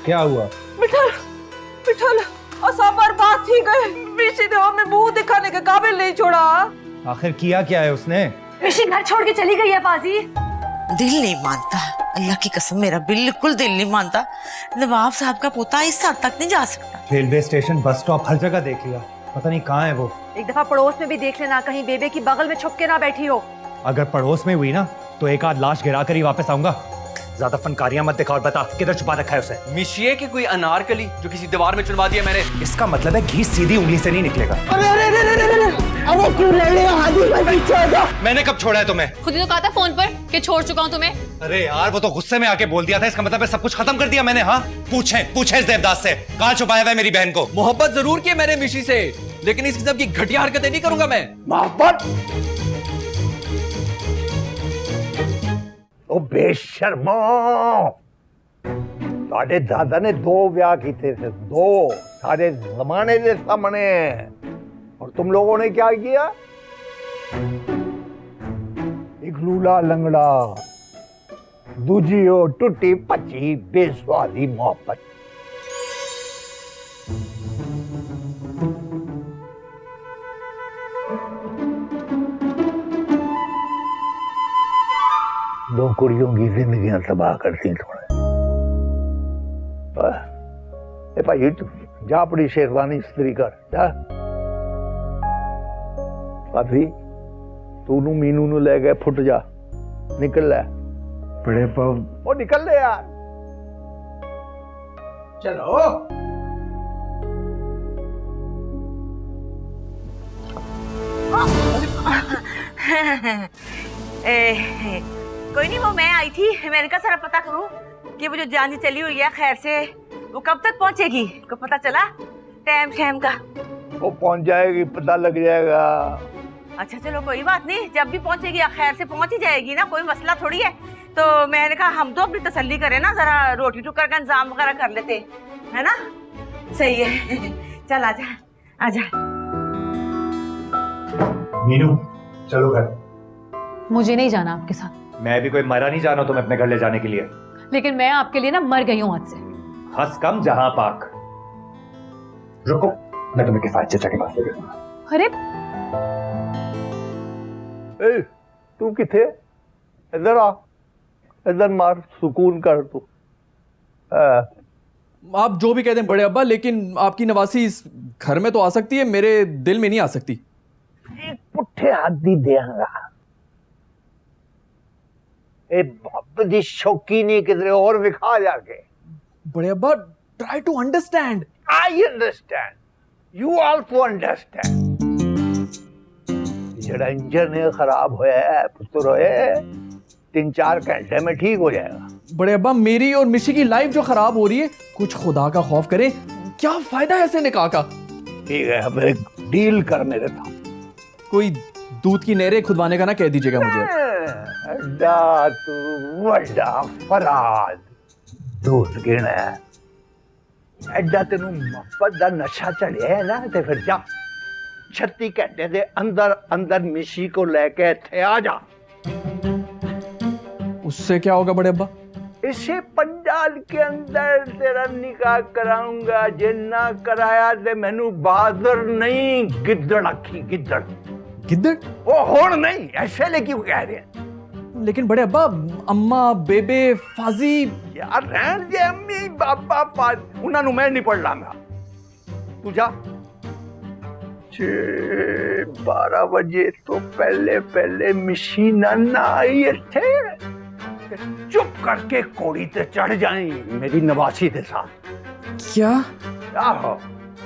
क्या हुआ? विठल विठल असा बर्बाद थी गए। मिशी ने हमें मुंह दिखाने के काबिल नहीं छोड़ा। आखिर किया क्या है उसने? मिशी घर छोड़ के चली गई है पाजी। दिल नहीं मानता, अल्लाह की कसम मेरा बिल्कुल दिल नहीं मानता। नवाब साहब का पोता इस हद तक नहीं जा सकता। रेलवे स्टेशन, बस स्टॉप, हर जगह देख लिया, पता नहीं कहाँ है वो। एक दफा पड़ोस में भी देख लेना, कहीं बेबे की बगल में छुप के ना बैठी हो। अगर पड़ोस में हुई ना तो एक आध लाश गिरा कर ही वापस आऊंगा। ज्यादा फनकारियां मत दिखा और बता किधर छुपा रखा है उसे। मिशिए की कोई अनारकली जो किसी दीवार में चुनवा दिया मैंने। इसका मतलब है घी सीधी उंगली से नहीं निकलेगा। अरे क्यों लड़ रहे हो? हादी भाई पीछे हो जाओ। मैंने कब छोड़ा है तुम्हें? खुद ही तो कहा था फोन पर कि छोड़ चुका हूँ तुम्हें। अरे यार वो तो गुस्से में आके बोल दिया था, इसका मतलब है सब कुछ खत्म कर दिया मैंने। हाँ पूछे इस देवदास से कहाँ छुपाया हुआ है मेरी बहन को। मोहब्बत जरूर की है मैंने मिशी से, लेकिन इस किस्म की घटिया हरकतें नहीं करूंगा मैं। मोहब्बत ओ बेशर्मो, ਤੁਹਾਡੇ दादा ने 2 ਵਿਆਹ ਕੀਤੇ थे, 2 सारे जमाने के सामने। और तुम लोगों ने क्या किया? एक लूला लंगड़ा, दूजी हो टूटी पची बेस्वादी मोहब्बत। दो कुड़ियों की जिंदगियां तबाह करती थोड़े। ए भाई तू जा अपनी शेरवानी इस्त्री कर जा। भाभी तू नु मीनू नु ले गए, फुट जा, निकल ले बड़े पाव। ओ निकल ले यार, चलो। कोई नहीं, वो मैं आई थी, मैंने कहा जरा पता करूं कि वो जो जान जी चली हुई है खैर से वो कब तक पहुंचेगी, को पता चला टाइम शैम का? वो पहुंच जाएगी, पता लग जाएगा। अच्छा चलो कोई बात नहीं, जब भी पहुंचेगी खैर से पहुंच ही जाएगी ना, कोई मसला थोड़ी है। तो मैंने कहा हम तो अपनी तसल्ली करें ना, जरा रोटी टुकर का इंतजाम वगैरह कर लेते है ना। सही है, चल आजा आजा। मीनू चलो घर। मुझे नहीं जाना आपके साथ। मैं भी कोई मरा नहीं जाना तुम्हें अपने घर ले जाने के लिए। लेकिन मैं आपके लिए ना मर गई हूँ आज से। हंस कम जहां पाक। रुको मैं तुम्हें किफायत चाचा के पास ले जाऊंगा। अरे ए तू किथे? इधर आ, इधर मार, सुकून कर तू। आप जो भी कहते हैं बड़े अब्बा, लेकिन आपकी नवासी इस घर में तो आ सकती है, मेरे दिल में नहीं आ सकती। एक पुट्ठे हाथी देंगा। ए बाप दी शौकी नहीं किधरे और विखा जाके। बड़े अब्बा try to understand. I understand, you also understand. जड़ा इंजन है खराब होया है पुत्र है, 3-4 घंटे में ठीक हो जाएगा। बड़े अब्बा मेरी और मिशी की लाइफ जो खराब हो रही है, कुछ खुदा का खौफ करें, क्या फायदा है ऐसे निकाह का। ठीक है, अब एक डील कर मेरे साथ। कोई दूध की नहरें खुदवाने का ना कह दीजिएगा मुझे। अड्डा तू वड्डा फराद दूध गिना एड्डा तेनू मोहब्बत दा नशा चढ़िया है ना, ते फिर जा 36 घंटे दे अंदर अंदर मिशी को लेके थे आ जा। उससे क्या होगा बड़े अब्बा? इसे पंडाल के अंदर तेरा निकाह कराऊंगा। जे ना कराया ते मैनू बहादुर नहीं गिद्दड़ आखी, गिद्दड़। गिद्दड़? ओ होड़ नहीं, ऐसे ले क्यों कह रहे हैं? लेकिन बड़े अब्बा अम्मा बेबे फाजी। यार रहन दे, अम्मी बाबा पाल उन्हां नू मैं नहीं पढ़ लांगा। तू जा। 12 बजे तो पहले पहले मशीना ना आई थे, चुप करके कोड़ी ते चढ़ जाई मेरी नवासी के साथ। क्या? आहो,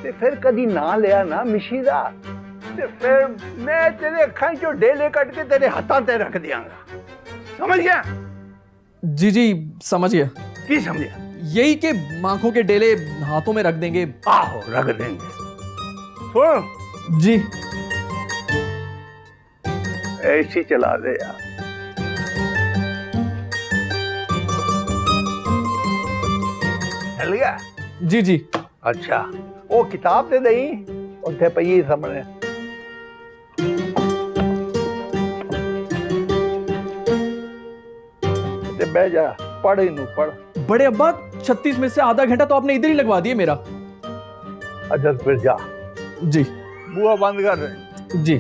ते फिर कदी ना लिया ना मिशी दा, ते फिर मैं तेरे अखां चो डेले कट के तेरे हाथां ते रख दियांगा। समझ गया? जी जी समझ गया। की समझे? यही के आंखों के डेले हाथों में रख देंगे। आहो रख देंगे। सुन जी। ऐसी चला दे यार। चल गया? जी जी। अच्छा वो किताब दे दई उत्थे पई सामने। ते बह जा, पढ़ इनू पढ़। बड़े अब्बा 36 में से आधा घंटा तो आपने इधर ही लगवा दिया मेरा। अच्छा फिर जा, जी बुआ बंद कर रहे। जी।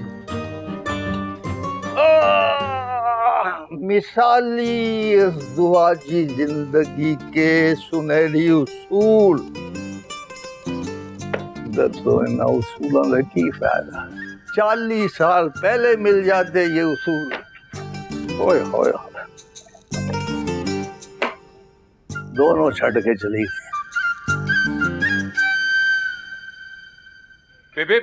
मिसाली इस दुआ की जिंदगी के सुनहरी उसूल, दसो इन उसूलों का की फायदा। 40 साल पहले मिल जाते ये उसूल। ओए होए होए। दोनों छट के चली गई। बेबे,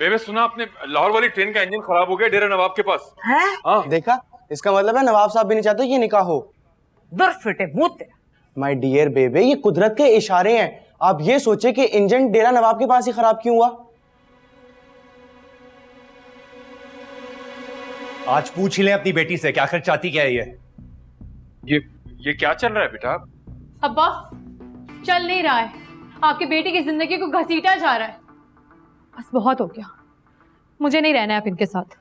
बेबे सुना आपने, लाहौर वाली ट्रेन का इंजन खराब हो गया डेरा नवाब के पास। है हाँ देखा, इसका मतलब है नवाब साहब भी नहीं चाहते कि निकाह हो। दुर फिटे मुंह तेरा। माय डियर बेबे, ये कुदरत के इशारे हैं। आप ये सोचे कि इंजन डेरा नवाब के पास ही खराब क्यों हुआ। आज पूछ ही ले अपनी बेटी से कि आखिर चाहती क्या है ये क्या चल रहा है बेटा? अब्बा, चल नहीं रहा है, आपकी बेटी की जिंदगी को घसीटा जा रहा है। बस बहुत हो गया, मुझे नहीं रहना है आप इनके साथ।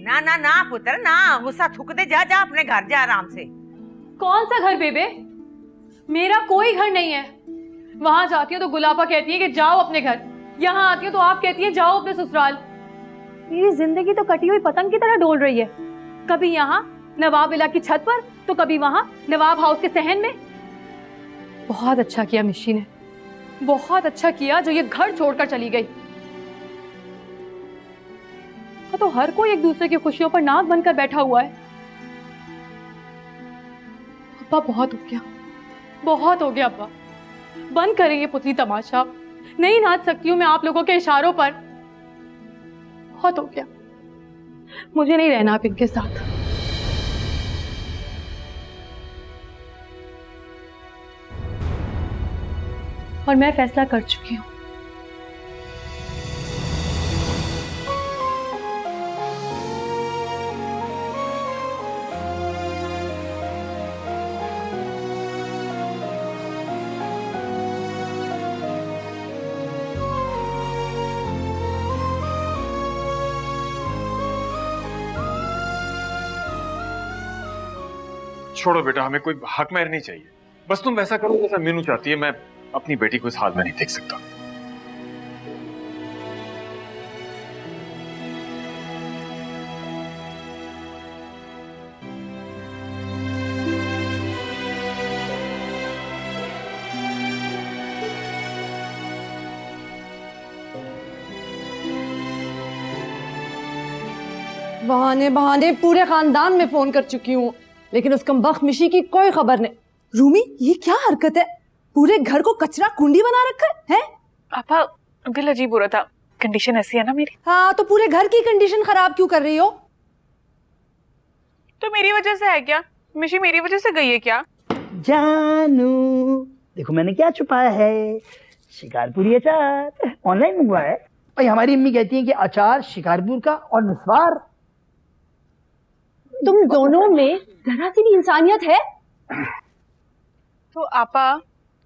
ना ना ना पुत्र ना, गुस्सा थूक दे, जा जा अपने घर जा आराम से। कौन सा घर बेबे? मेरा कोई घर नहीं है। वहां जाती हूँ तो गुलाबा कहती है कि जाओ अपने घर, यहाँ आती हूँ तो आप कहती है जाओ अपने ससुराल। मेरी जिंदगी तो कटी हुई पतंग की तरह डोल रही है, कभी यहाँ नवाब विला की छत पर तो कभी वहां नवाब हाउस के सहन में। बहुत अच्छा किया मिशी ने, बहुत अच्छा किया जो ये घर छोड़कर चली गई। तो हर कोई एक दूसरे की खुशियों पर नाक बनकर बैठा हुआ है। अब्बा बहुत हो गया, बहुत हो गया अब्बा, बंद करें ये पुतली तमाशा। नहीं नाच सकती हूं मैं आप लोगों के इशारों पर। बहुत हो गया, मुझे नहीं रहना आप इनके साथ। और मैं फैसला कर चुकी हूं। छोड़ो बेटा, हमें कोई हक महर नहीं चाहिए। बस तुम वैसा करो जैसा मीनू चाहती है। मैं अपनी बेटी को इस हाल में नहीं देख सकता। बहाने बहाने पूरे खानदान में फोन कर चुकी हूँ, लेकिन उस कमबख्त मिशी की कोई खबर नहीं। रूमी, ये क्या हरकत है? पूरे घर को कचरा कुंडी बना रखा है? पापा, दिल अजीब हो रहा था, कंडीशन ऐसी है ना मेरी। हाँ, तो पूरे घर की कंडीशन खराब क्यों कर रही हो? तो मेरी वजह से है क्या? मिशी मेरी वजह से गई है क्या? जानू देखो मैंने क्या छुपाया है, शिकारपुरी अचार ऑनलाइन मंगवाया है। भाई हमारी अम्मी कहती है कि अचार शिकारपुर का और निस्वार। तुम दोनों में जरा सी भी इंसानियत है? तो आपा,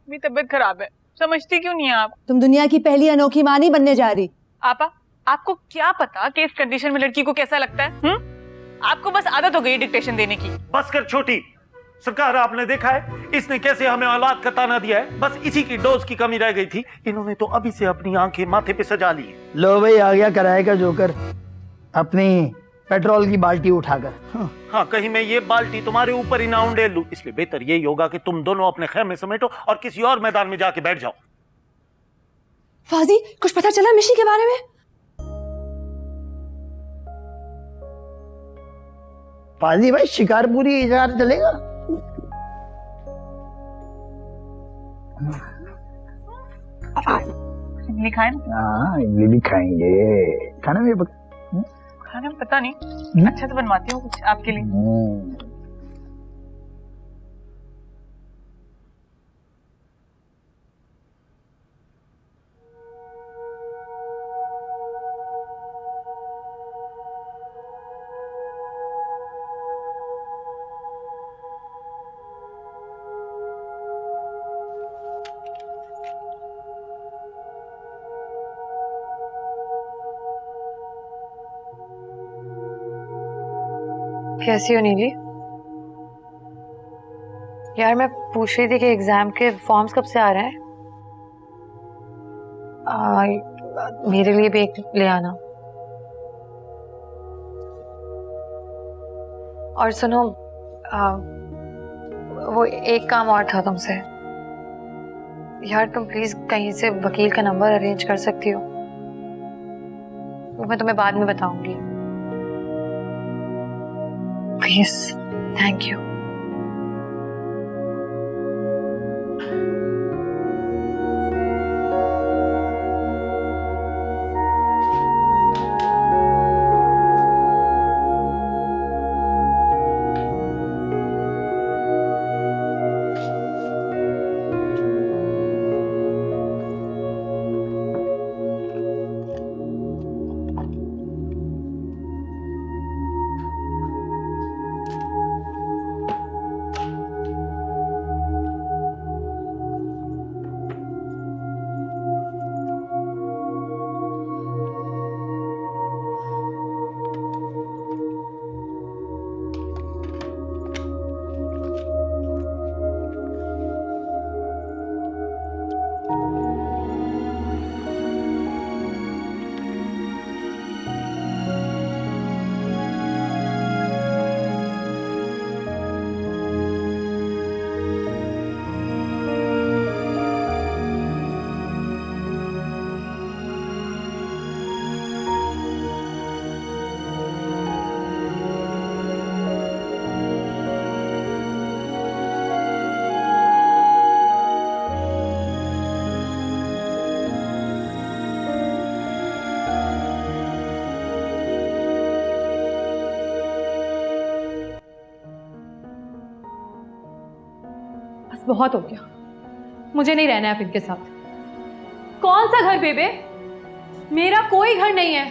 मेरी तबीयत खराब है, समझती क्यों नहीं है आप? तुम दुनिया की पहली अनोखी माँ नहीं बनने जा रही। आपा, आपको क्या पता कि इस कंडीशन में लड़की को कैसा लगता है? आपको बस आदत हो गई डिक्टेशन देने की। बस कर छोटी। सरकार, आपने देखा है इसने कैसे हमें औलाद का ताना दिया है। बस इसी की डोज की कमी रह गई थी, इन्होंने तो अभी से अपनी आंखें माथे पे सजा ली। लो भाई, आ गया किराए का जोकर अपनी पेट्रोल की बाल्टी उठाकर। हाँ, कहीं मैं ये बाल्टी तुम्हारे ऊपर ही ना उंडेल लूं, इसलिए बेहतर यही होगा कि तुम दोनों अपने खेमे समेटो और किसी और मैदान में जाके बैठ जाओ। फाजी, कुछ पता चला मिशी के बारे में? पाजी भाई, शिकारपुरी इजार चलेगा? इमली खाए ना? हाँ, इमली भी खाएंगे। खाना में खाने में पता नहीं, अच्छा तो बनवाती हूँ कुछ आपके लिए। कैसी हो नीली? यार मैं पूछ रही थी कि एग्जाम के फॉर्म्स कब से आ रहे हैं? मेरे लिए भी एक ले आना। और सुनो, वो एक काम और था तुमसे। यार तुम प्लीज कहीं से वकील का नंबर अरेंज कर सकती हो? वो मैं तुम्हें बाद में बताऊंगी। Please, thank you. बहुत हो गया, मुझे नहीं रहना है अब इनके साथ। कौन सा घर बेबे? मेरा कोई घर नहीं है।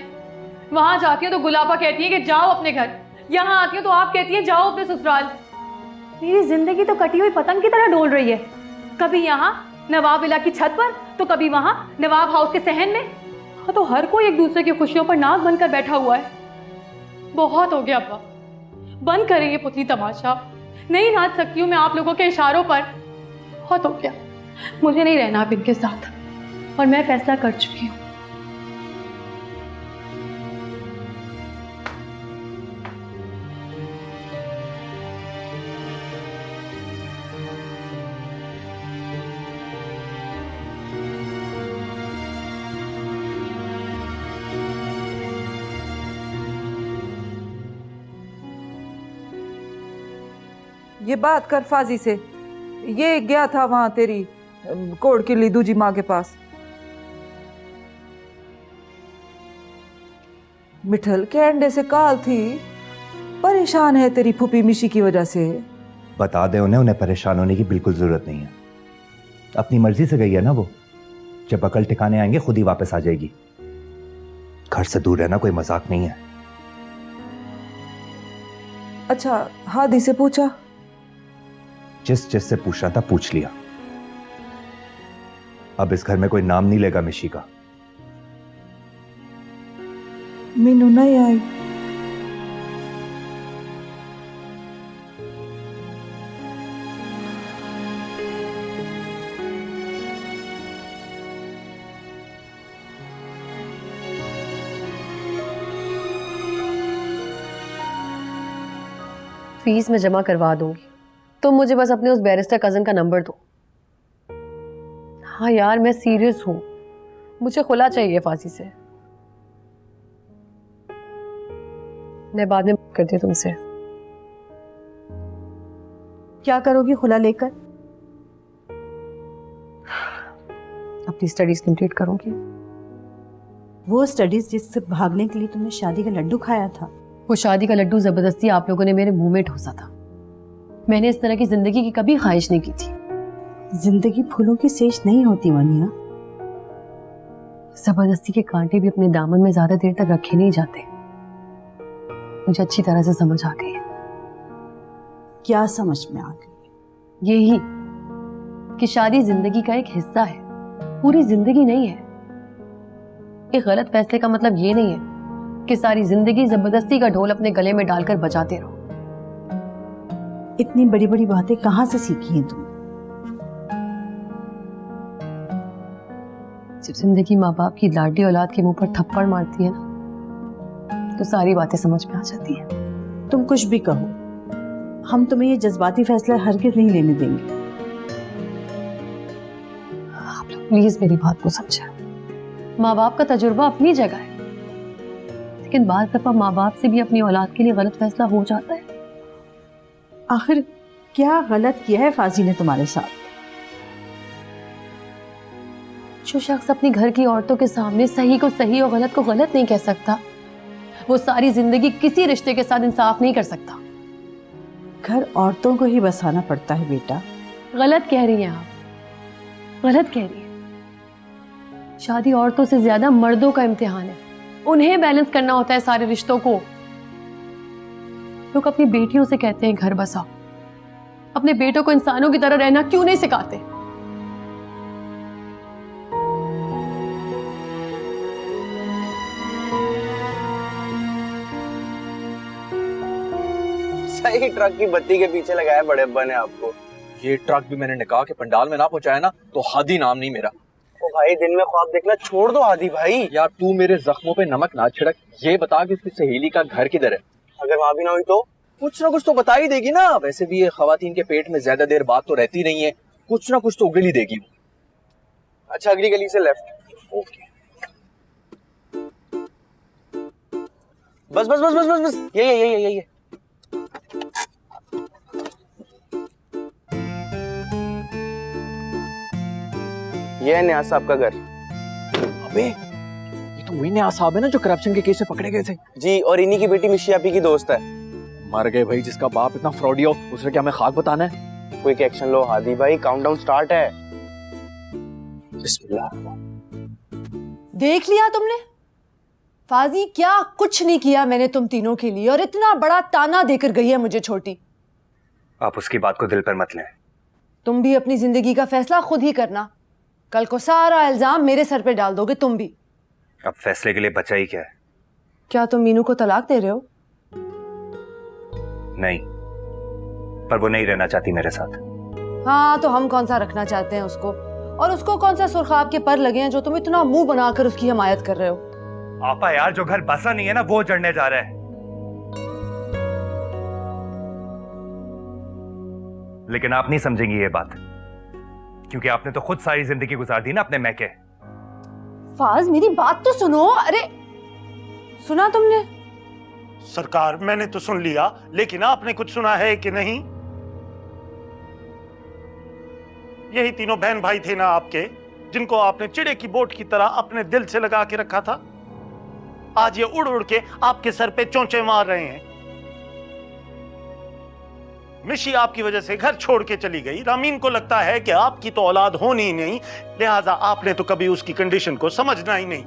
वहां जाती हूँ तो गुलाबा कहती है कि जाओ अपने घर, यहाँ आती हूँ तो आप कहती है जाओ अपने ससुराल। मेरी जिंदगी तो कटी हुई पतंग की तरह डोल रही है, कभी यहाँ नवाब विला की छत पर तो कभी वहां नवाब हाउस के सहन में। हाँ, तो हर कोई एक दूसरे की खुशियों पर नाक बनकर बैठा हुआ है। बहुत हो गया अब्बा, बंद करें ये पुतली तमाशा। नहीं नाच सकती हूँ मैं आप लोगों के इशारों पर। बहुत हो गया, मुझे नहीं रहना अब इनके साथ और मैं फैसला कर चुकी हूँ। ये बात कर फाजी से। ये गया था वहां तेरी कोड़ की लीदू जी माँ के पास। मिठल के अंडे से काल थी, परेशान है तेरी फूफी मिशी की वजह से। बता दे उन्हें परेशान होने की बिल्कुल जरूरत नहीं है। अपनी मर्जी से गई है ना वो, जब अकल ठिकाने आएंगे खुद ही वापस आ जाएगी। घर से दूर रहना कोई मजाक नहीं है। अच्छा, हादी से पूछा? जिस से पूछना था पूछ लिया। अब इस घर में कोई नाम नहीं लेगा मिशी का। मीनू नहीं आई। फीस मैं जमा करवा दूंगी, तुम मुझे बस अपने उस बैरिस्टर कजन का नंबर दो। हाँ यार, मैं सीरियस हूं, मुझे खुला चाहिए फांसी से। मैं बाद में बात करती हूँ तुमसे। क्या करोगी खुला लेकर? अपनी स्टडीज कंप्लीट करूंगी। वो स्टडीज जिससे भागने के लिए तुमने शादी का लड्डू खाया था? वो शादी का लड्डू जबरदस्ती आप लोगों ने मेरे मुंह में ठोसा था। मैंने इस तरह की जिंदगी की कभी ख्वाहिश नहीं की थी। जिंदगी फूलों की सेज नहीं होती वनिया। जबरदस्ती के कांटे भी अपने दामन में ज्यादा देर तक रखे नहीं जाते। मुझे अच्छी तरह से समझ आ गई है। क्या समझ में आ गई? यही कि शादी जिंदगी का एक हिस्सा है, पूरी जिंदगी नहीं है। एक गलत फैसले का मतलब ये नहीं है कि सारी जिंदगी जबरदस्ती का ढोल अपने गले में डालकर बजाते रहो। इतनी बड़ी बड़ी बातें कहाँ से सीखी हैं तुम? जब जिंदगी माँ बाप की लाडली औलाद के मुंह पर थप्पड़ मारती है ना, तो सारी बातें समझ में आ जाती है। तुम कुछ भी कहो, हम तुम्हें ये जज्बाती फैसला हरगिज नहीं लेने देंगे। आप लोग प्लीज मेरी बात को समझें। माँ बाप का तजुर्बा अपनी जगह है, लेकिन बाज़ दफा माँ बाप से भी अपनी औलाद के लिए गलत फैसला हो जाता है। आखिर क्या गलत किया है फाजी ने तुम्हारे साथ? जो शख्स अपनी घर की औरतों के सामने सही को सही और गलत को गलत नहीं कह सकता, वो सारी जिंदगी किसी रिश्ते के साथ इंसाफ नहीं कर सकता। घर औरतों को ही बसाना पड़ता है बेटा। गलत कह रही हैं आप, गलत कह रही हैं। शादी औरतों से ज्यादा मर्दों का इम्तिहान है, उन्हें बैलेंस करना होता है सारे रिश्तों को। लोग अपनी बेटियों से कहते हैं घर बसाओ, अपने बेटों को इंसानों की तरह रहना क्यों नहीं सिखाते? सही ट्रक की बत्ती के पीछे लगाया बड़े अब्बा ने आपको। ये ट्रक भी मैंने निकाह के पंडाल में ना पहुंचाया ना तो हादी नाम नहीं मेरा। ओ भाई, दिन में ख्वाब देखना छोड़ दो हादी भाई। यार तू मेरे जख्मों पे नमक ना छिड़क। ये बता कि उसकी सहेली का घर किधर है? अगर वहां भी ना हुई तो कुछ ना कुछ तो बता ही देगी ना। वैसे भी ये खवातीन के पेट में ज्यादा देर बात तो रहती नहीं है, कुछ ना कुछ तो उगल ही देगी। अच्छा, अगली गली से लेफ्ट। ओके, बस बस बस बस बस बस, यही ये है न्याज साहब का घर। अबे ये तो वही न्याज साहब है ना जो करप्शन के केस में पकड़े गए थे। जी, और इन्हीं की बेटी मिशी आपी की दोस्त है। मर गए भाई, जिसका बाप इतना फ्रॉडी हो उसने क्या हमें खाक बताना है? क्विक एक्शन लो हादी भाई, काउंटडाउन स्टार्ट है। बिस्मिल्लाह। देख लिया तुमने? फाजी क्या कुछ नहीं किया मैंने तुम तीनों के लिए, और इतना बड़ा ताना देकर गई है मुझे छोटी। आप उसकी बात को दिल पर मत लें। तुम भी अपनी जिंदगी का फैसला खुद ही करना। कल को सारा इल्जाम मेरे सर पे डाल दोगे तुम भी। अब फैसले के लिए बचा ही क्या है? क्या तुम मीनू को तलाक दे रहे हो? नहीं, पर वो नहीं रहना चाहती मेरे साथ। हाँ, तो हम कौन सा रखना चाहते हैं उसको, और उसको कौन सा सुरखाब के पर लगे हैं जो तुम इतना मुंह बनाकर उसकी हिमायत कर रहे हो? आपा यार, जो घर बसा नहीं है ना वो जड़ने जा रहा है। लेकिन आप नहीं समझेंगी ये बात, क्योंकि आपने तो खुद सारी जिंदगी गुजार दी ना अपने मैके। फाज मेरी बात तो सुनो। अरे सुना तुमने? सरकार, मैंने तो सुन लिया, लेकिन आपने कुछ सुना है कि नहीं? यही तीनों बहन भाई थे ना आपके, जिनको आपने चिड़े की बोट की तरह अपने दिल से लगा के रखा था। आज ये उड़ उड़ के आपके सर पे चोंचे मार रहे हैं। मिशी आपकी वजह से घर छोड़ के चली गई। रामीन को लगता है कि आपकी तो औलाद होनी ही नहीं, लिहाजा आपने तो कभी उसकी कंडीशन को समझना ही नहीं।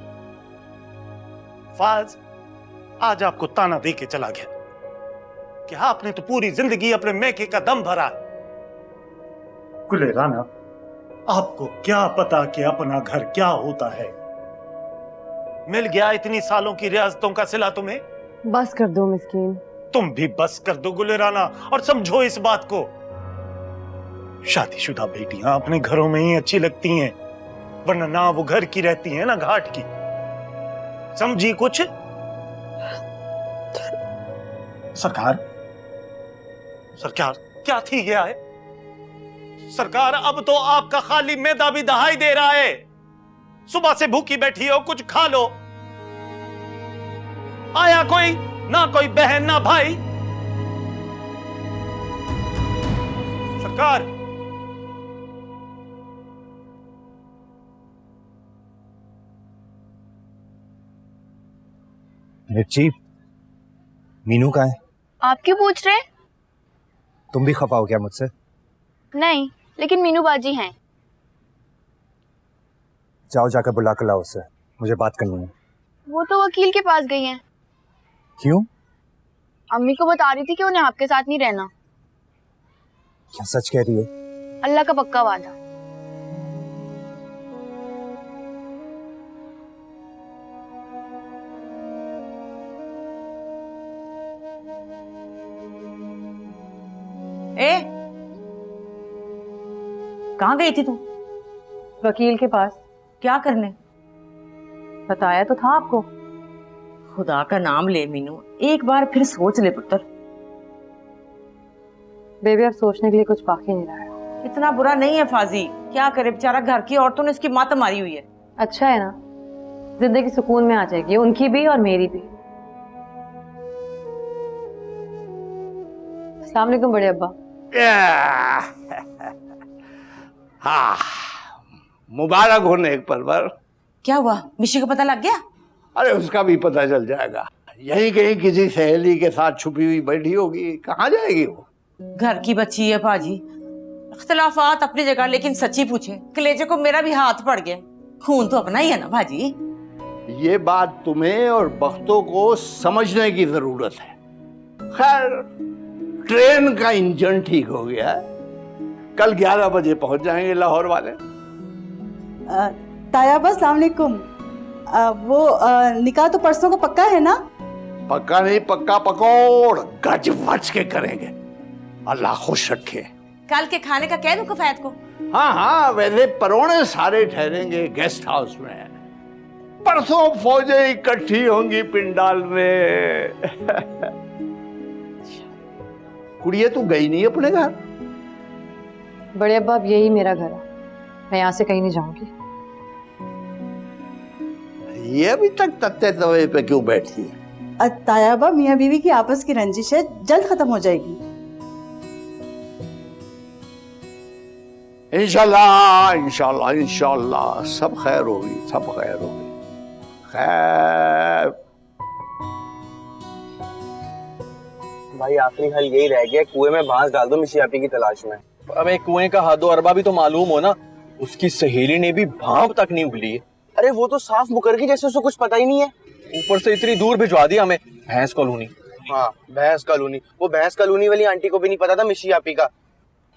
फाज आज आपको ताना दे के चला गया कि आपने तो पूरी जिंदगी अपने मैके का दम भरा। कुले राना, आपको क्या पता कि अपना घर क्या होता है? मिल गया इतनी सालों की रियासतों का सिला तुम्हें। बस कर दो मिस्कीन। तुम भी बस कर दो गुले राना, और समझो इस बात को, शादीशुदा बेटियां अपने घरों में ही अच्छी लगती हैं, वरना ना वो घर की रहती हैं ना घाट की। समझी कुछ? सरकार, सरकार क्या थी गया है? सरकार, अब तो आपका खाली मैदा भी दहाई दे रहा है। सुबह से भूखी बैठी हो, कुछ खा लो। आया कोई ना, कोई बहन ना भाई। सरकार, मिर्ची, मीनू कहाँ है? आप क्यों पूछ रहे हैं? तुम भी खफा हो क्या मुझसे? नहीं, लेकिन मीनू बाजी हैं। जाओ जाकर बुला कर लाओ उससे, मुझे बात करनी है। वो तो वकील के पास गई हैं। क्यों? अम्मी को बता रही थी कि उन्हें आपके साथ नहीं रहना। क्या सच कह रही हो? अल्लाह का पक्का वादा। ए कहाँ गई थी तू? वकील के पास। क्या करने? बताया तो था आपको। खुदा का नाम ले मीनू, एक बार फिर सोच ले पुत्र। बेबी अब सोचने के लिए कुछ बाकी नहीं रहा है। इतना बुरा नहीं है फाजी, क्या करे बेचारा, घर की औरतों ने इसकी मात मारी हुई है। अच्छा है ना, जिंदगी सुकून में आ जाएगी, उनकी भी और मेरी भी। अस्सलाम वालेकुम बड़े अब्बा। हाँ, मुबारक हो नेक परवर। क्या हुआ, मिशी को पता लग गया? अरे उसका भी पता चल जाएगा, यहीं कहीं किसी सहेली के साथ छुपी हुई बैठी होगी। कहाँ जाएगी वो? घर की बच्ची है पाजी, इख्तिलाफात अपनी जगह, लेकिन सच्ची पूछे कलेजे को मेरा भी हाथ पड़ गया। खून तो अपना ही है ना भाजी। ये बात तुम्हें और बख्तों को समझने की जरूरत है। खैर, ट्रेन का इंजन ठीक हो गया है, कल 11 बजे पहुंच जाएंगे लाहौर वाले। तायाबा अस्सलाम वालेकुम। वो निकाह तो परसों को पक्का है ना? पक्का नहीं, पक्का पकौड़ गज वच के करेंगे, अल्लाह खुश रखे। कल के खाने का कह दूं कफैत को? हाँ हाँ, वैसे परोने सारे ठहरेंगे गेस्ट हाउस में। परसों फौजें इकट्ठी होंगी पिंडाल में। कुड़िए तू गई नहीं अपने घर? बड़े अब्बा अब यही मेरा घर है, मैं यहाँ से कहीं नहीं जाऊंगी। ये अभी तक तत्ते तवे पे क्यों बैठी है? तायाबा मियाँ बीवी की आपस की रंजिश है, जल्द खत्म हो जाएगी। इंशाल्लाह इंशाल्लाह इंशाल्लाह सब खैर होगी, सब खैर होगी। खैर भाई आखिरी हल यही रह गया, कुएं में बांस डाल दो मिशी आपी की तलाश में। अबे कुएं का हद अरबा भी तो मालूम हो ना, उसकी सहेली ने भी भाप तक नहीं उगली है। अरे वो तो साफ मुकर गई जैसे उसको कुछ पता ही नहीं है। ऊपर से इतनी दूर भिजवा दिया हमें, भैंस कॉलोनी। हाँ भैंस कॉलोनी, वो भैंस कॉलोनी वाली आंटी को भी नहीं पता था मिशी आपी का।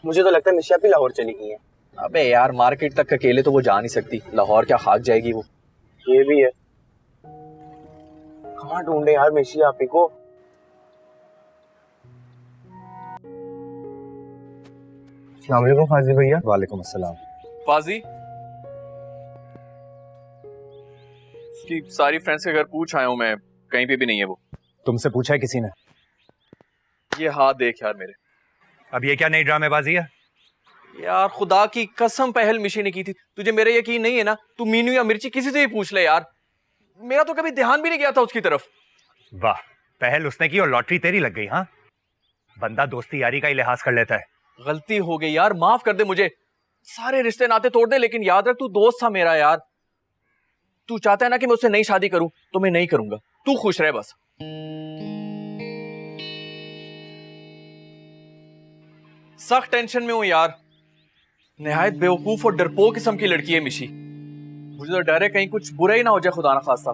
मुझे तो लगता है मिशी आपी लाहौर चली गई है। अबे यार मार्केट तक अकेले तो वो जा नहीं सकती, लाहौर क्या खाक जाएगी वो। ये भी है, कहाँ ढूंढे यार मिशी आपी को। अस्सलाम वालेकुम फाजी भैया। वालेकुम अस्सलाम। फाजी, उसकी सारी फ्रेंड्स के घर पूछ आया हूं मैं, कहीं पे भी नहीं है वो। तुमसे पूछा है किसी ने? ये हाथ देख यार मेरे। अब ये क्या नई ड्रामेबाजी है? यार खुदा की कसम पहल मिशी ने की थी, तुझे मेरे यकीन नहीं है ना? तू मीनू या मिर्ची किसी से भी पूछ ले यार, मेरा तो कभी ध्यान भी नहीं गया था उसकी तरफ। वाह, पहल उसने की और लॉटरी तेरी लग गई। हाँ, बंदा दोस्ती यारी का ही लिहाज कर लेता है। गलती हो गई यार, माफ कर दे मुझे। सारे रिश्ते नाते तोड़ दे, लेकिन याद रख तू दोस्त था मेरा यार। तू चाहता है ना कि मैं उससे नई शादी करूं, तो मैं नहीं करूंगा, तू खुश रहे बस। सख्त टेंशन में हूं यार, निहायत बेवकूफ और डरपोक किस्म की लड़की है मिशी। मुझे तो डर है कहीं कुछ बुरा ही ना हो जाए, खुदा ना खास्ता।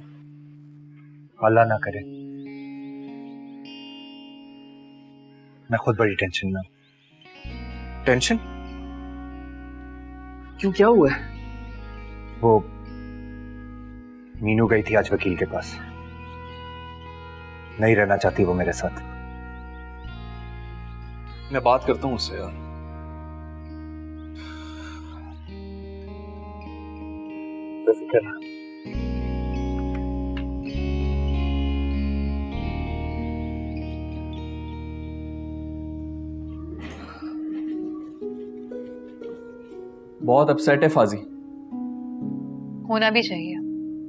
अल्लाह ना करे। मैं खुद बड़ी टेंशन में हूं। टेंशन क्यों, क्या हुआ है? वो मीनू गई थी आज वकील के पास, नहीं रहना चाहती वो मेरे साथ। मैं बात करता हूँ उससे यार। बेफिक्र ना। बहुत अपसेट है फाजी। होना भी चाहिए,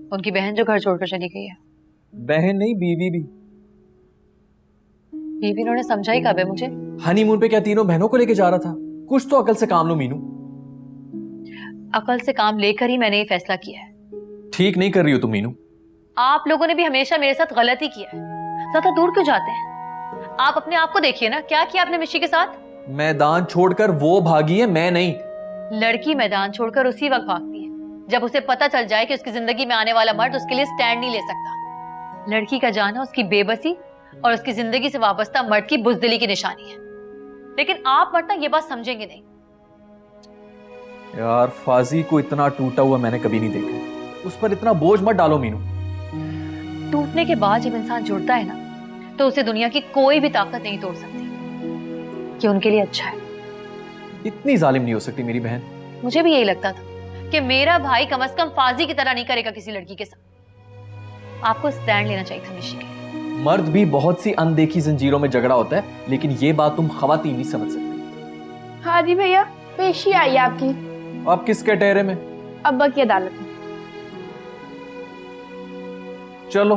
उनकी बहन जो घर छोड़कर चली गई है। बहन नहीं, बीवी भी। बीवी इन्होंने समझा ही कब है मुझे? हनीमून पे क्या तीनों बहनों को लेके जा रहा था? कुछ तो अकल से काम लो मीनू। अकल से काम लेकर ही मैंने ये फैसला किया है। ठीक नहीं कर रही हो तुम मीनू। आप लोगों ने भी हमेशा मेरे साथ गलत ही किया है, ज्यादा दूर क्यों जाते हैं? आप अपने आप को देखिए ना, क्या किया आपने मिशी के साथ? मैदान छोड़कर वो भागी है, मैं नहीं। लड़की मैदान छोड़कर उसी वक्त भागती है जब उसे पता चल जाए कि उसकी जिंदगी में आने वाला मर्द उसके लिए स्टैंड नहीं ले सकता। लड़की का जाना उसकी बेबसी और उसकी जिंदगी से वाबस्ता मर्द की बुज़दिली की निशानी है, लेकिन आप मर्द ये बात समझेंगे नहीं। यार फाजी को इतना टूटा हुआ मैंने कभी नहीं देखा, उस पर इतना बोझ मत डालो मीनू। टूटने के बाद जब इंसान जुड़ता है ना, तो उसे दुनिया की कोई भी ताकत नहीं तोड़ सकती। कि उनके लिए अच्छा है। इतनी जालिम नहीं हो सकती मेरी बहन। मुझे भी यही लगता था कि मेरा भाई कम से कम फाजी की तरह नहीं करेगा किसी लड़की के साथ। आपको स्टैंड लेना चाहिए था मिशी के लिए। मर्द भी बहुत सी अनदेखी जंजीरों में झगड़ा होता है, लेकिन ये बात तुम खवातीन नहीं समझ सकती। हाँ जी भैया, पेशी आई है आपकी। आप किस कैटेरे में? अब्बा की अदालत में। चलो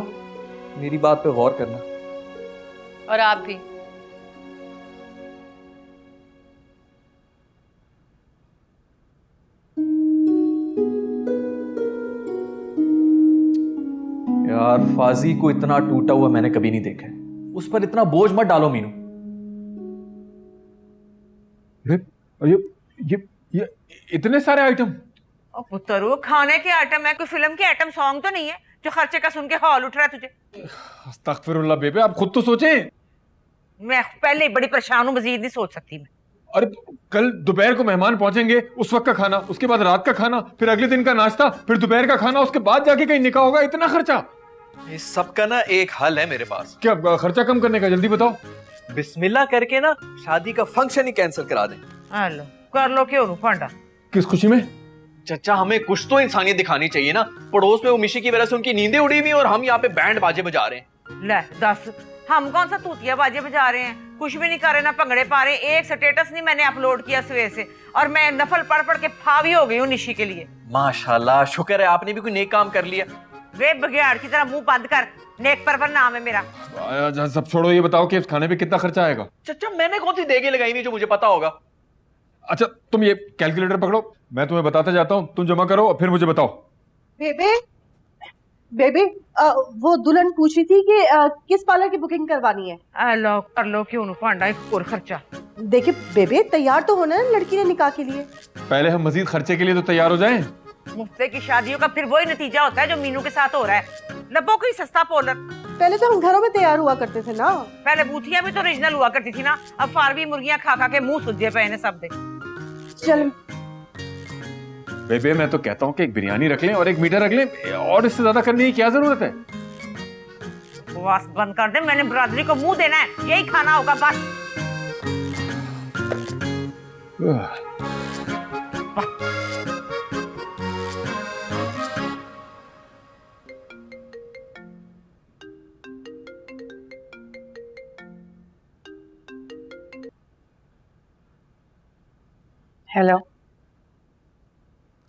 मेरी बात पे गौर करना। और आप भी। यार फाजी को इतना टूटा हुआ मैंने कभी नहीं देखा है। उस पर इतना बोझ मत डालो मीनू। ये इतने सारे आइटम। ओ पुत्तरू, खाने के आइटम है, कोई फिल्म के आइटम सॉन्ग तो नहीं है जो खर्चे का सुन के हॉल उठ रहा है तुझे। अस्तगफिरुल्लाह बेबे, आप खुद तो सोचें। मैं पहले ही बड़ी परेशान हूँ, मजीद नहीं सोच सकती मैं। अरे कल दोपहर को मेहमान पहुंचेंगे, उस वक्त का खाना, उसके बाद रात का खाना, फिर अगले दिन का नाश्ता, फिर दोपहर का खाना, उसके बाद जाके कहीं निकाह होगा। इतना खर्चा। इस सब का ना एक हल है मेरे पास। क्या खर्चा कम करने का? जल्दी बताओ। बिस्मिल्लाह करके ना शादी का फंक्शन ही कैंसिल करा दें। हेलो, कर लो क्यों फांडा। किस खुशी में? चचा हमें कुछ तो इंसानियत दिखानी चाहिए ना। पड़ोस में वो मिशी की वजह से उनकी नींदें उड़ी हुई और हम यहाँ पे बैंड बाजे बजा रहे हैं। ले दस, हम कौन सा तूतिया बाजे बजा रहे हैं? कुछ भी नहीं कर रहे, ना भंगड़े पा रहे। एक स्टेटस नहीं मैंने अपलोड किया सवेर से, और मैं नफल पढ़ पढ़ के फावी हो गई हूँ निशी के लिए। माशाल्लाह, शुक्र है आपने भी कोई नेक काम कर लिया। वे बघियाड़ की तरह मुंह बंद कर, नेक परवर नाम है मेरा। सब छोड़ो, ये बताओ कि इस खाने पे कितना खर्चा आएगा? चचा मैंने कौन सी देगे लगाई हुई जो मुझे पता होगा? अच्छा तुम ये कैलकुलेटर पकड़ो, मैं तुम्हें बताता जाता हूँ, तुम जमा करो और फिर मुझे बताओ। बेबे बेबे वो दुल्हन पूछ रही थी कि किस पार्लर की बुकिंग करवानी है। लो कर लो क्यों फांडा, एक और खर्चा। देखिए बेबे, तैयार तो होना है लड़की ने निकाह के लिए। पहले हम मजीद खर्चे के लिए तो तैयार हो जाएं। मुफ्ते की शादियों का फिर वही नतीजा होता है जो मीनू के साथ हो रहा है। लबो कोई सस्ता पोलर। पहले तो हम घरों में तैयार हुआ करते थे ना। पहले बूथिया भी तो ओरिजिनल हुआ करती थी ना। अब फारवी मुर्गियां खा खा के मुंह सुजे पे ने सब दे। चल बेबे, मैं तो कहता हूँ कि एक बिरयानी रख लें और एक मीठा रख लें, और इससे ज्यादा करने की क्या जरूरत है? बस बंद कर दे, मैंने बरादरी को मुंह देना है, यही खाना होगा बस। हेलो,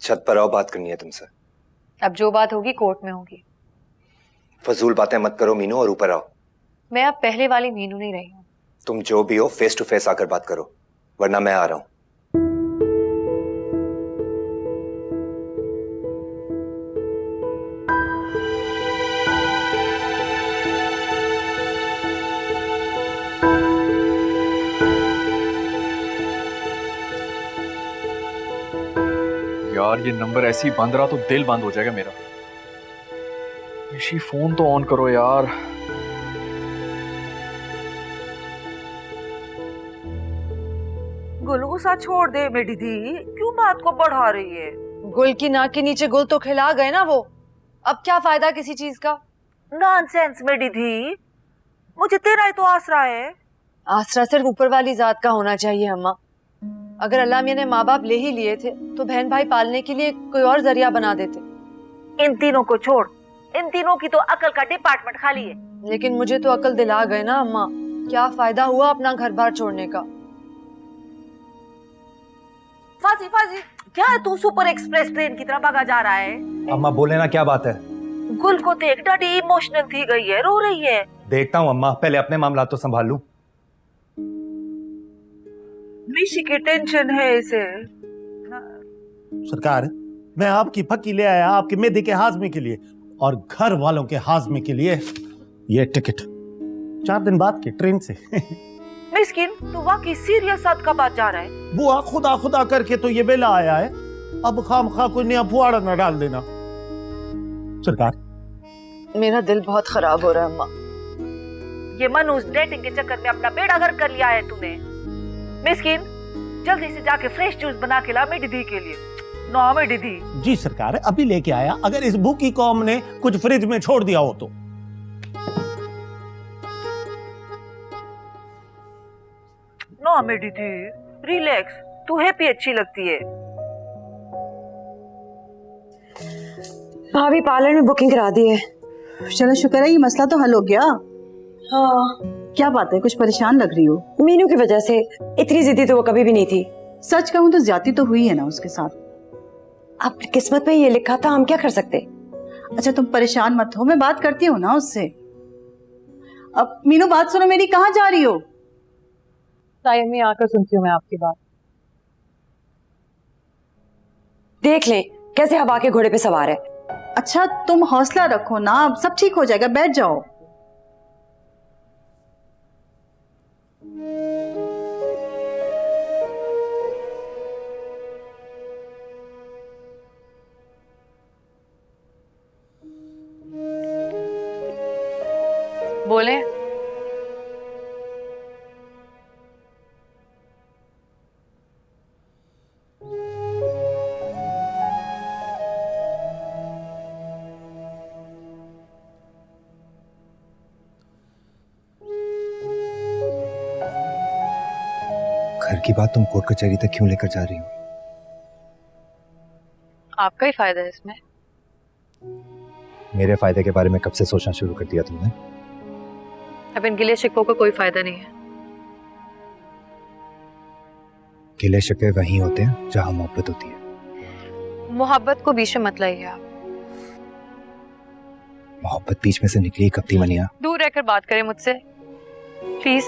छत पर आओ, बात करनी है तुमसे। अब जो बात होगी कोर्ट में होगी। फजूल बातें मत करो मीनू, और ऊपर आओ। मैं अब पहले वाली मीनू नहीं रही हूँ। तुम जो भी हो फेस टू फेस आकर बात करो, वरना मैं आ रहा हूं। यार ये नंबर ऐसे ही बंद रहा तो दिल बंद हो जाएगा मेरा। मिशी फोन तो ऑन करो यार। गुल गुस्सा छोड़ दे मेरी दी, क्यों बात को बढ़ा रही है? गुल की नाक के नीचे गुल तो खिला गए ना वो, अब क्या फायदा किसी चीज का? नॉनसेंस मेरी दी, मुझे तेरा ही तो आसरा है। आसरा सिर्फ ऊपर वाली जात का होना चाहिए अम्मा। अगर अल्लाह मियां ने माँ बाप ले ही लिए थे तो बहन भाई पालने के लिए कोई और जरिया बना देते। इन तीनों को छोड़, इन तीनों की तो अकल का डिपार्टमेंट खाली है। लेकिन मुझे तो अकल दिला गए ना अम्मा, क्या फायदा हुआ अपना घर बार छोड़ने का? फाजी फाजी, क्या है तू सुपर एक्सप्रेस ट्रेन की तरह भागा जा रहा है? अम्मा बोले ना, क्या बात है? गुल को देख, डैडी इमोशनल थी गई है, रो रही है। देखता हूँ अम्मा, पहले अपने मामला तो संभाल लूं। मिशी की टेंशन है इसे। सरकार, मैं आपकी फकी ले आया आपके मेदे के हाजमे के लिए और घर वालों के हाजमे के लिए ये टिकट 4 दिन बाद की ट्रेन से। मिस्किन, तू वाकई सीरियस साथ का बात जा रहा है? बुआ खुदा खुदा करके तो ये बेला आया है, अब खामखा कोई नया फुआड़ा न डाल देना। सरकार, मेरा दिल बहुत खराब हो रहा है अम्मा। ये मनोज डेटिंग के चक्कर में अपना बेड़ा गर्क कर लिया है तूने। मिस्किन, जल्दी से जाके फ्रेश जूस बना के ला मेरी दी के लिए। नो मेरी दी। जी सरकार, अभी लेके आया। अगर इस भूखी कौम ने कुछ फ्रिज में छोड़ दिया हो तो। नो ना मेरी थी, रिलैक्स, तू हैप्पी अच्छी लगती है। भाभी पार्लर में बुकिंग करा दी है। चलो शुक्र है ये मसला तो हल हो गया। हाँ, क्या बात है, कुछ परेशान लग रही हो? मीनू की वजह से। इतनी जिद्दी तो वो कभी भी नहीं थी। सच कहूँ तो ज्यादती तो हुई है ना उसके साथ। अब किस्मत में ये लिखा था, हम क्या कर सकते। अच्छा तुम परेशान मत हो, मैं बात करती हूँ ना उससे। अब मीनू बात सुनो मेरी, कहाँ जा रही हो? टाइम में आकर सुनती हूँ मैं आपकी बात। देख ले कैसे हवा के घोड़े पे सवार है। अच्छा तुम हौसला रखो ना, अब सब ठीक हो जाएगा, बैठ जाओ। बोले। घर की बात तुम कोर्ट कचहरी तक क्यों लेकर जा रही हो? आपका ही फायदा है इसमें। मेरे फायदे के बारे में कब से सोचना शुरू कर दिया तुमने? अब इन गिले शिकवों का कोई फायदा नहीं है। गिले शिकवे वहीं होते हैं जहां मोहब्बत होती है। मोहब्बत को बीच में मत लाइए आप। मोहब्बत बीच में से निकली कब थी मनिया? दूर रहकर बात करें मुझसे प्लीज।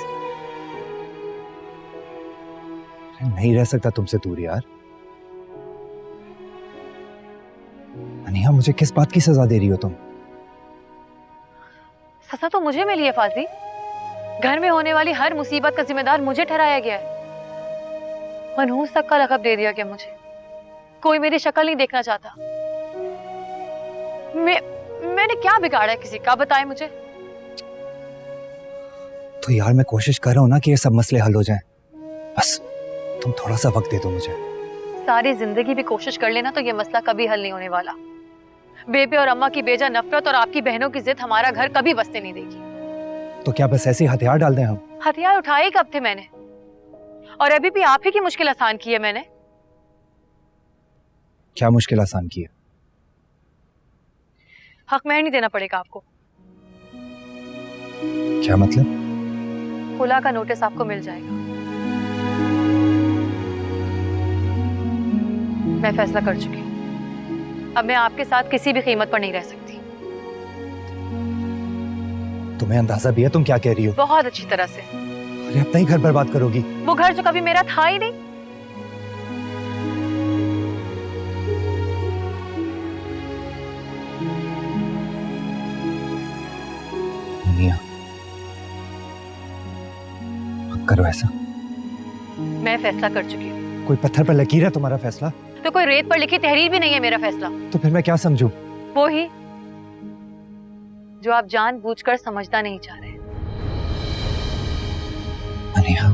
नहीं रह सकता तुमसे दूर यार। मनिया मुझे किस बात की सजा दे रही हो तुम? सजा तो मुझे मिली है फाजी। घर में होने वाली हर मुसीबत का जिम्मेदार मुझे ठहराया गया है। मनहूस तक का लक़ब दे दिया गया मुझे। कोई मेरी शक्ल नहीं देखना चाहता। मैंने क्या बिगाड़ा है किसी का, बताएं मुझे। तो यार मैं कोशिश कर रहा हूं ना कि ये सब मसले हल हो जाएं। बस तुम थोड़ा सा वक्त दे दो मुझे। सारी जिंदगी भी कोशिश कर लेना तो ये मसला कभी हल नहीं होने वाला। बेबे और अम्मा की बेजा नफरत और आपकी बहनों की जिद हमारा घर कभी बसने नहीं देगी। तो क्या बस ऐसे ही हथियार डाल दें हम? हथियार उठाए कब थे मैंने? और अभी भी आप ही की मुश्किल आसान की है मैंने। क्या मुश्किल आसान की है? हक महर नहीं देना पड़ेगा आपको। क्या मतलब? खुला का नोटिस आपको मिल जाएगा। मैं फैसला कर चुकी हूँ। अब मैं आपके साथ किसी भी कीमत पर नहीं रह सकती। तुम्हें अंदाजा भी है तुम क्या कह रही हो? बहुत अच्छी तरह से। अरे अपना ही घर बर्बाद करोगी। वो घर जो कभी मेरा था ही नहीं। मिया, मत करो ऐसा। मैं फैसला कर चुकी हूँ। कोई पत्थर पर लकीर है तुम्हारा फैसला? तो कोई रेत पर लिखी तहरीर भी नहीं है मेरा फैसला। तो फिर मैं क्या समझूं? वो ही जो आप जानबूझकर समझना नहीं चाह रहे। मनिया